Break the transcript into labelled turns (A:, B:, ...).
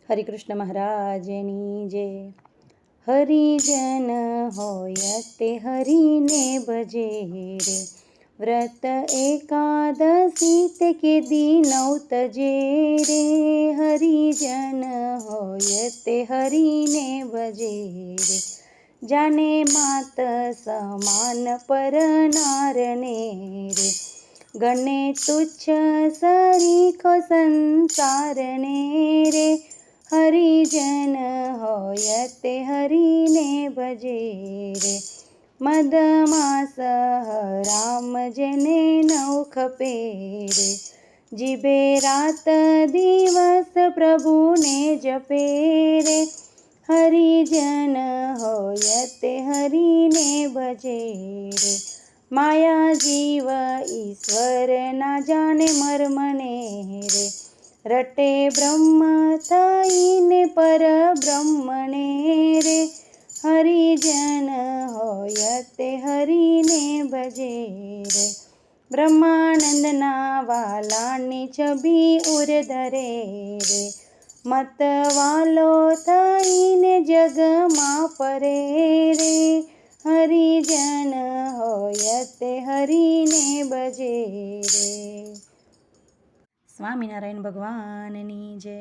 A: હરિકૃષ્ણ મહારાજની જય. હરિજન હોય તે હરિને ભજે રે, વ્રત એકાદશી તે કેદી નવ તજે રે. હરિજન હોય તે હરિને ભજે રે, જાને માત સમાન પરનારને રે. ગણે તુચ્છ સરીખો સંસારને રે, હરિજન હોય તે હરિને ભજે રે. મદમાસ રામ જેને નવ ખપે રે, જીભે રાત દિવસ પ્રભુને જપે રે. હરિજન હોય તે હરિને ભજે રે, માયા જીવ ઈશ્વર ના જાણે મર્મને રે. રટે બ્રહ્મ થઈને પર બ્રહ્મણે રે, હરિજન હોય તે હરિને ભજે રે. બ્રહ્માનંદના વાલાની છબી ઉરધરે રે, મતવાલો થઈને જગમાં ફરે રે. હરિજન હોય તે હરિને ભજે રે. સ્વામિનારાયણ ભગવાનની જય.